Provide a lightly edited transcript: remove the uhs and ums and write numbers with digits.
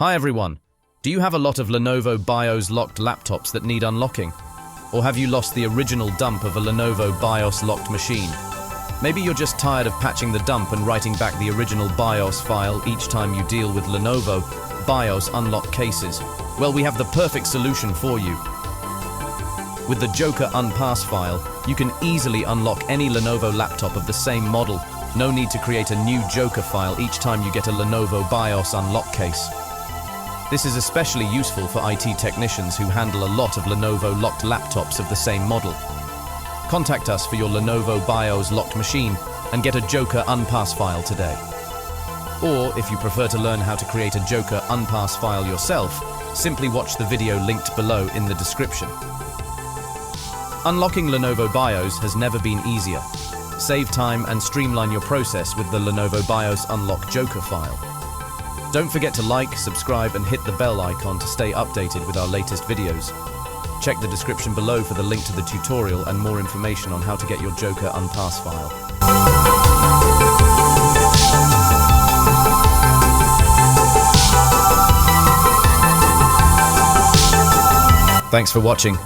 Hi everyone! Do you have a lot of Lenovo BIOS-locked laptops that need unlocking? Or have you lost the original dump of a Lenovo BIOS-locked machine? Maybe you're just tired of patching the dump and writing back the original BIOS file each time you deal with Lenovo BIOS Unlock cases. Well, we have the perfect solution for you. With the JOKER Unpass file, you can easily unlock any Lenovo laptop of the same model. No need to create a new JOKER file each time you get a Lenovo BIOS Unlock case. This is especially useful for IT technicians who handle a lot of Lenovo locked laptops of the same model. Contact us for your Lenovo BIOS locked machine and get a JOKER Unpass file today. Or, if you prefer to learn how to create a JOKER Unpass file yourself, simply watch the video linked below in the description. Unlocking Lenovo BIOS has never been easier. Save time and streamline your process with the Lenovo BIOS Unlock JOKER file. Don't forget to like, subscribe and hit the bell icon to stay updated with our latest videos. Check the description below for the link to the tutorial and more information on how to get your JOKER Unpass file. Thanks for watching.